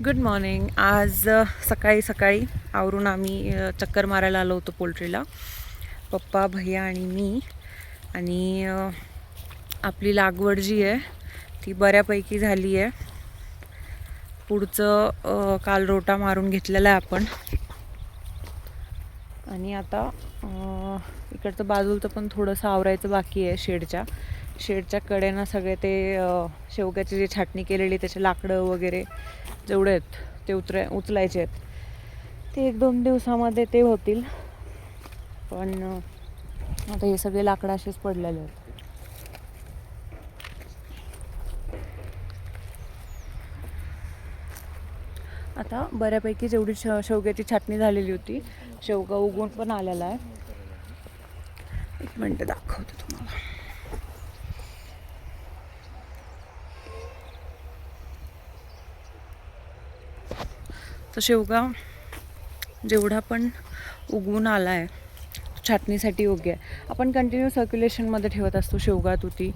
Good morning. आज सकाळी सकाळी आवरून आम्ही चक्कर मारायला आलो होतो पोल्ट्रीला, पप्पा, भैया आणि मी. आणि आपली लागवड जी आहे ती बऱ्यापैकी झाली आहे. पुढचं काल रोटा मारून घेतलेला आहे आपण. आणि आता इकडचं बाजूचं पण थोडंसं आवरायचं बाकी आहे. शेडच्या कडेनं सगळे ते शेवग्याची जी छाटणी केलेली त्याचे लाकडं वगैरे जेवढे आहेत ते उचलायचे आहेत. ते 1-2 दिवसामध्ये ते होतील. पण आता हे सगळे लाकडं असेच पडलेले आहेत. आता बऱ्यापैकी जेवढी शेवग्याची छाटणी झालेली होती, शेवगा उगवून पण आलेला आहे. 1 मिनिट दाखवते तुम्हाला. तर शेवगा जेवढा पण उगवून आला आहे छाटणीसाठी योग्य आहे. आपण कंटिन्यू सर्क्युलेशनमध्ये ठेवत असतो शेवगा तुती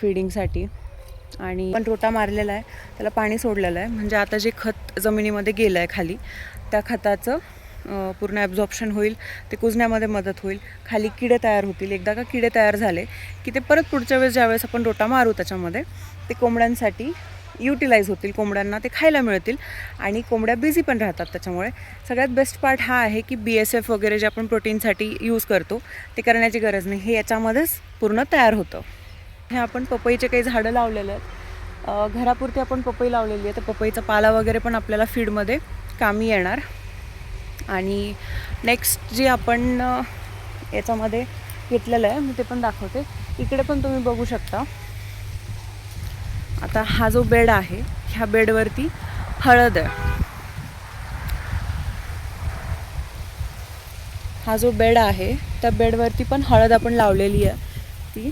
फीडिंगसाठी. आणि पण रोटा मारलेला आहे, त्याला पाणी सोडलेलं आहे. म्हणजे आता जे खत जमिनीमध्ये गेलं आहे खाली, त्या खताचं पूर्ण ॲब्झॉर्प्शन होईल, ते कुजण्यामध्ये मदत होईल. खाली किडे तयार होतील. एकदा का किडे तयार झाले की ते परत पुढच्या वेळेस ज्यावेळेस आपण रोटा मारू त्याच्यामध्ये ते कोंबड्यांसाठी युटिलाइज होतील. कोंबड्यांना ते खायला मिळतील आणि कोंबड्या बिझी पण राहतात. त्याच्यामुळे सगळ्यात बेस्ट पार्ट हा आहे की BSF वगैरे जे आपण प्रोटीनसाठी यूज करतो ते करण्याची गरज नाही, हे याच्यामध्येच पूर्ण तयार होतं. हे आपण पपईचे काही झाडं लावलेले आहेत. घरापुरती आपण पपई लावलेली आहे, तर पपईचा पाला वगैरे पण आपल्याला फीडमध्ये कामी येणार. आणि नेक्स्ट जे आपण याच्यामध्ये घेतलेलं आहे मी ते पण दाखवते. इकडे पण तुम्ही बघू शकता. आता हा जो बेड आहे, ह्या बेडवरती हळद आहे. हा जो बेड आहे त्या बेडवरती पण हळद आपण लावलेली आहे. ती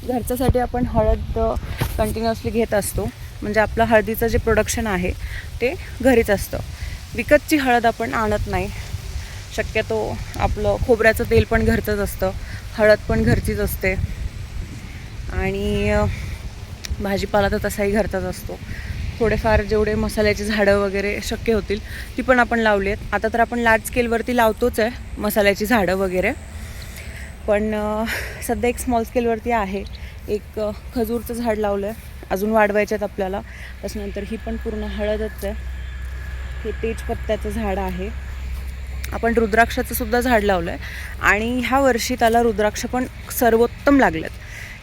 घरच्यासाठी आपण हळद कंटिन्युअसली घेत असतो. म्हणजे आपलं हळदीचं जे प्रोडक्शन आहे ते घरीच असतं. विकतची हळद आपण आणत नाही. शक्यतो आपलं खोबऱ्याचं तेल पण घरचंच असतं, हळद पण घरचीच असते. आणि भाजीपाला तर तसाही घरचाच असतो. थोडेफार जेवढे मसाल्याची झाडं वगैरे शक्य होतील ती पण आपण लावली आहेत. आता तर आपण लार्ज स्केलवरती लावतोच आहे मसाल्याची झाडं वगैरे. पण सध्या एक स्मॉल स्केलवरती आहे. एक खजूरचं झाड लावलं आहे, अजून वाढवायचे आहेत आपल्याला. त्याच्यानंतर ही पण पूर्ण हळदच आहे. हे तेजपत्त्याचं झाड आहे. आपण रुद्राक्षाचं सुद्धा झाड लावलं आहे आणि ह्या वर्षी त्याला रुद्राक्ष पण सर्वोत्तम लागलेत.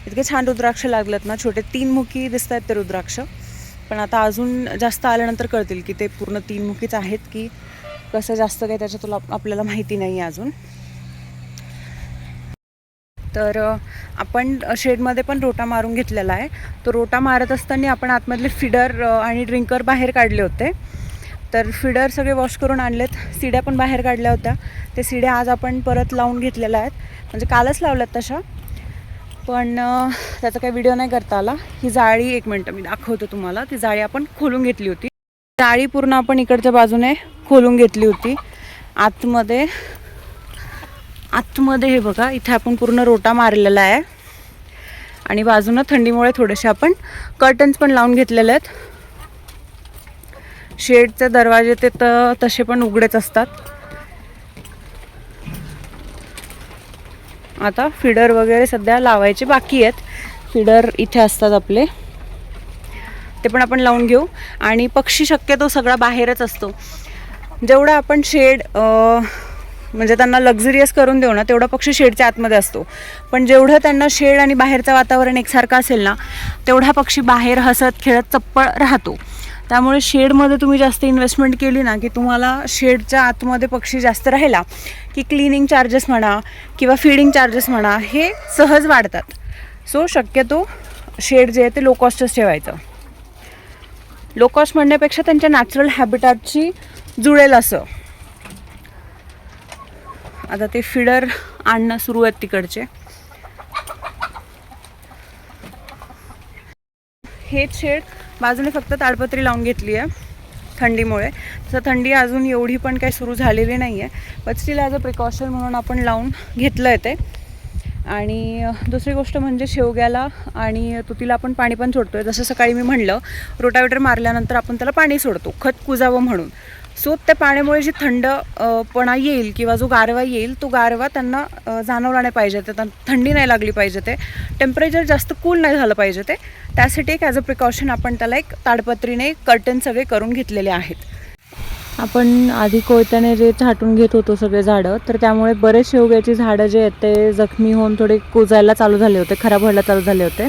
इतके छान रुद्राक्ष लागलेत ना, छोटे 3 मुखी दिसत आहेत ते रुद्राक्ष. पण आता अजून जास्त आल्यानंतर कळतील की ते पूर्ण 3 मुखीच आहेत की कसं जास्त काही त्याच्यातून आपल्याला माहिती नाही आहे अजून. तर आपण शेडमध्ये पण रोटा मारून घेतलेला आहे. तो रोटा मारत असताना आपण आतमधले फिडर आणि ड्रिंकर बाहेर काढले होते. तर फिडर सगळे वॉश करून आणलेत. सिड्या पण बाहेर काढल्या होत्या. ते सिड्या आज आपण परत लावून घेतलेल्या आहेत. म्हणजे कालच लावल्यात तशा, पण त्याचा काही व्हिडिओ नाही करता आला. ही जाळी 1 मिनटं मी दाखवतो तुम्हाला. ती जाळी आपण खोलून घेतली होती. जाळी पूर्ण आपण इकडच्या बाजूने खोलून घेतली होती. आतमध्ये हे बघा, इथे आपण पूर्ण रोटा मारलेला आहे. आणि बाजूनं थंडीमुळे थोडेसे आपण कर्टन्स पण लावून घेतलेले आहेत. शेडचे दरवाजे ते तर तसे पण उघडेच असतात. आता फिडर वगैरे सध्या लावायचे बाकी आहेत. फिडर इथे असतात आपले, ते पण आपण लावून घेऊ. आणि पक्षी शक्यतो सगळा बाहेरच असतो. जेवढा आपण शेड म्हणजे त्यांना लक्झरियस करून देऊ ना, तेवढा पक्षी शेडच्या आतमध्ये असतो. पण जेवढं त्यांना शेड आणि बाहेरचं वातावरण एकसारखं असेल ना, तेवढा पक्षी बाहेर हसत खेळत चप्पळ राहतो. त्यामुळे शेडमध्ये तुम्ही जास्त इन्व्हेस्टमेंट केली ना की तुम्हाला शेडच्या आतमध्ये पक्षी जास्त राहिला की क्लिनिंग चार्जेस म्हणा किंवा फीडिंग चार्जेस म्हणा हे सहज वाढतात. सो शक्यतो शेड जे आहे ते लो कॉस्टच ठेवायचं. लो कॉस्ट म्हणण्यापेक्षा त्यांच्या नॅचरल हॅबिटॅटची जुळेल असं. आता ते फिडर आणणं सुरू आहेत तिकडचे. हेच शेड बाजूने फक्त ताडपत्री लावून घेतली आहे थंडीमुळे. तसं थंडी अजून एवढी पण काही सुरू झालेली नाही आहे, but still as a precaution म्हणून आपण लावून घेतलं आहे ते. आणि दुसरी गोष्ट म्हणजे शेवग्याला आणि तुतीला आपण पाणी पण सोडतो आहे. जसं सकाळी मी म्हणलं, रोटावेटर मारल्यानंतर आपण त्याला पाणी सोडतो खत कुजावं म्हणून. सो त्या पाण्यामुळे जी पणा येईल किंवा जो गारवा येईल तो गारवा त्यांना जाणवला नाही पाहिजे, त्यांना थंडी नाही लागली पाहिजे, ते टेम्परेचर जास्त कूल नाही झालं पाहिजे. त्यासाठी एक ॲज अ प्रिकॉशन आपण त्याला एक ताडपत्रीने कर्टन सगळे करून घेतलेले आहेत. आपण आधी कोयत्याने जे छाटून घेत होतो सगळे झाडं, तर त्यामुळे बरेच शेवग्याची झाडं जे आहेत ते जखमी होऊन थोडे कुजायला चालू झाले होते, खराब व्हायला चालू झाले होते.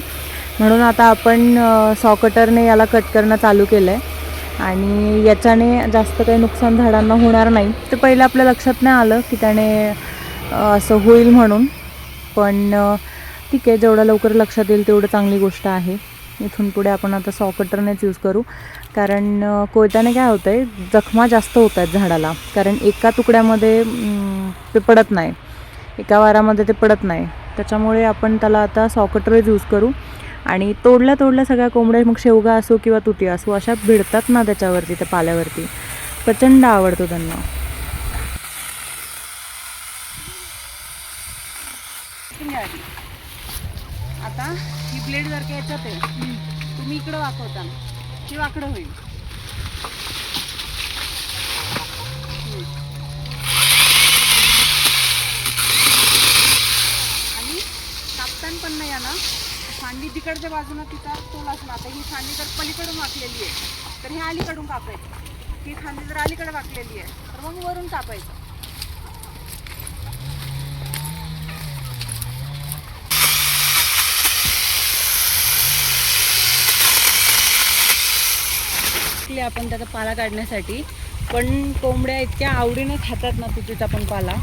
म्हणून आता आपण सॉकटरने याला कट करणं चालू केलं आहे आणि याच्याने जास्त काही नुकसान झाडांना होणार नाही. ते पहिलं आपल्या लक्षात नाही आलं की त्याने असं होईल म्हणून, पण ठीक आहे, जेवढं लवकर लक्षात येईल तेवढं चांगली गोष्ट आहे. इथून पुढे आपण आता सॉकटरनेच यूज करू, कारण कोयत्याने काय होतं आहे, जखमा जास्त होत आहेत झाडाला, कारण एका तुकड्यामध्ये ते पडत नाही, एका वारामध्ये ते पडत नाही. त्याच्यामुळे आपण त्याला आता सॉकटरच यूज करू. आणि तोडल्या सगळ्या कोंबड्या, मग शेवगा असो किंवा तुती असो, अशा भिडतात ना त्याच्यावरती, त्या पाल्यावरती, प्रचंड आवडतो त्यांना. आता ही ब्लेड जर का याच्यात आहे, तुम्ही इकडं वाकवता की वाकडं होईल. आणि कापताना पण नाही ना, फांदी तिकडच्या बाजूला तिचा तोल असणार. आता ही फांदी जर पलीकडून वाकलेली आहे तर हे अलीकडून कापायचं, ही फांदी जर अलीकडे वाकलेली आहे तर मग वरून कापायचं. आपण त्याचा पाला काढण्यासाठी, पण कोंबड्या इतक्या आवडीनं खातात ना तुतीचा पण पाला.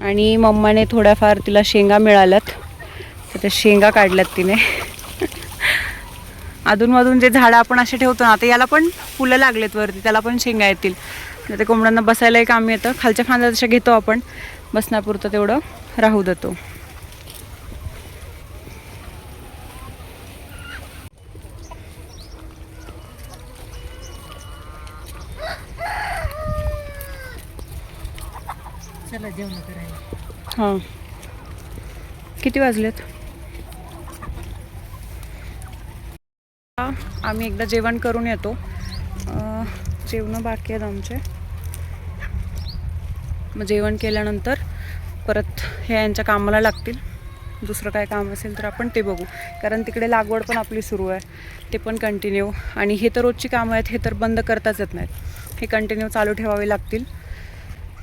आणि मम्माने थोड्याफार तिला शेंगा मिळाल्यात, तर त्या शेंगा काढल्यात तिने. अधूनमधून जे झाडं आपण असे ठेवतो ना, आता याला पण फुलं लागलेत वरती, त्याला पण शेंगा येतील. ते कोंबड्यांना बसायलाही काम येतं. खालच्या फांद्या जशा घेतो आपण, बसण्यापुरतं तेवढं राहू देतो. हां, किती वाजलेत? आम्ही एकदा जेवण करून येतो. जेवण बाकी आहेत आमचे. मग जेवण केल्यानंतर परत हे यांच्या कामाला लागतील. दुसरं काय काम असेल तर आपण ते बघू, कारण तिकडे लागवड पण आपली सुरू आहे, ते पण कंटिन्यू. आणि हे तर रोजची कामं आहेत, हे तर बंद करताच येत नाहीत, हे कंटिन्यू चालू ठेवावे लागतील.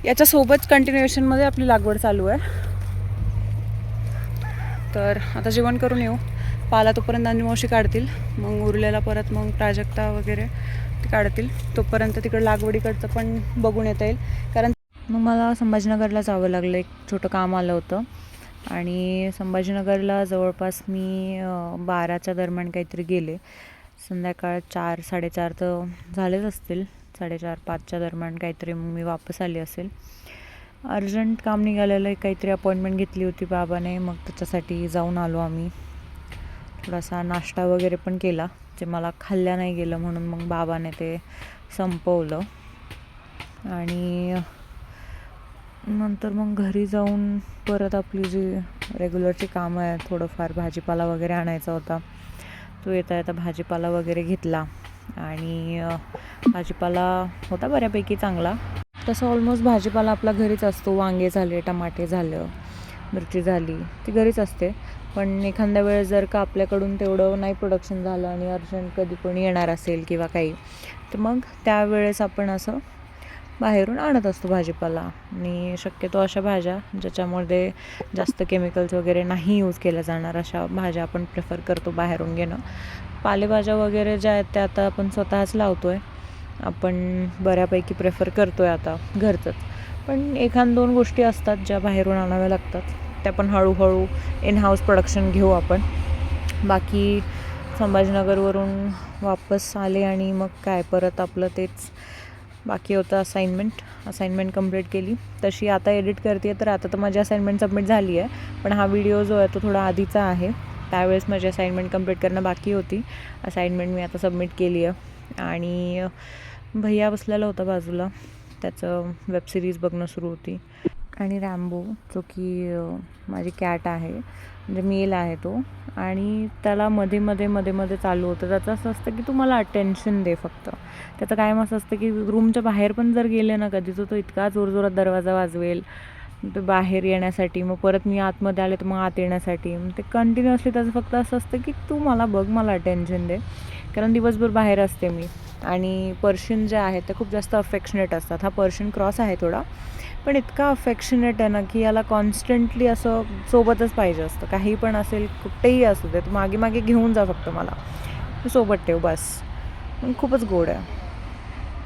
याच्यासोबत कंटिन्युएशनमध्ये आपली लागवड चालू आहे. तर आता जेवण करून येऊ. पाला तोपर्यंत मावशी काढतील, मग उरलेला परत मग प्राजक्ता वगैरे ते काढतील. तोपर्यंत तिकडे लागवडीकडचं पण बघून येता येईल, कारण मग मला संभाजीनगरला जावं लागलं. एक छोटं काम आलं होतं आणि संभाजीनगरला जवळपास मी 12च्या दरम्यान काहीतरी गेले. संध्याकाळ 4-4:30 तर झालेच असतील, 4:30-5च्या दरम्यान काहीतरी मग मी वापस आली असेल. अर्जंट काम निघालेलं, काहीतरी अपॉइंटमेंट घेतली होती बाबाने, मग त्याच्यासाठी जाऊन आलो आम्ही. थोडासा नाश्ता वगैरे पण केला, जे मला खाल्ल्या नाही गेलं म्हणून मग बाबाने ते संपवलं. आणि नंतर मग घरी जाऊन परत आपली जी रेग्युलरची कामं आहे, थोडंफार भाजीपाला वगैरे आणायचा होता, तो येता भाजीपाला वगैरे घेतला. आणि भाजीपाला होता बऱ्यापैकी चांगला. तसं ऑलमोस्ट भाजीपाला आपला घरीच असतो. वांगे झाले, टमाटे झालं, मिरची झाली, ती घरीच असते. पण एखाद्या वेळेस जर का आपल्याकडून तेवढं नाही प्रोडक्शन झालं आणि अर्जंट कधी कोणी येणार असेल किंवा काही, तर मग त्यावेळेस आपण असं बाहेरून आणत असतो भाजीपाला. आणि शक्यतो अशा भाज्या ज्याच्यामध्ये जास्त केमिकल्स वगैरे नाही यूज केल्या जाणार, अशा भाज्या आपण प्रेफर करतो बाहेरून घेणं. पालेभाज्या वगैरे ज्या आहेत त्या आता आपण स्वतःच लावतो आहे, आपण बऱ्यापैकी प्रेफर करतो आहे आता घरचंच. पण 1-2 गोष्टी असतात ज्या बाहेरून आणाव्या लागतात, त्या पण हळूहळू इन हाऊस प्रोडक्शन घेऊ आपण. बाकी संभाजीनगरवरून वापस आले आणि मग काय परत आपलं तेच बाकी होतं असाइनमेंट कंप्लीट केली. तशी आता एडिट करते तर आता तर माझी असाइनमेंट सबमिट झाली आहे, पण हा व्हिडिओ जो आहे तो थोडा आधीचा आहे. त्यावेळेस माझी असाइनमेंट कंप्लीट करणं बाकी होती. असाइनमेंट मी आता सबमिट केली आहे आणि भैया बसलेला होता बाजूला, त्याचं वेबसिरीज बघणं सुरू होती. आणि रॅम्बो जो की माझी कॅट आहे, म्हणजे मेल आहे तो, आणि त्याला मध्ये मध्ये चालू होतं. त्याचं असं असतं की तू मला अटेन्शन दे फक्त. त्याचं कायम असं असतं की रूमच्या बाहेर पण जर गेले ना कधी तो इतका जोरजोरात दरवाजा वाजवेल ते बाहेर येण्यासाठी, मग परत मी आतमध्ये आले तर मग आत येण्यासाठी. मग ते कंटिन्युअसली त्याचं फक्त असं असतं की तू मला बघ, मला अटेन्शन दे. कारण दिवसभर बाहेर असते मी. आणि पर्शियन जे आहेत ते खूप जास्त अफेक्शनेट असतात. हा पर्शियन क्रॉस आहे थोडा, पण इतका अफेक्शनेट आहे ना की याला कॉन्स्टंटली असं सोबतच पाहिजे असतं. काही पण असेल, कुठेही असू दे, मागे मागे घेऊन जा, फक्त मला सोबत ठेव बस. खूपच गोड आहे.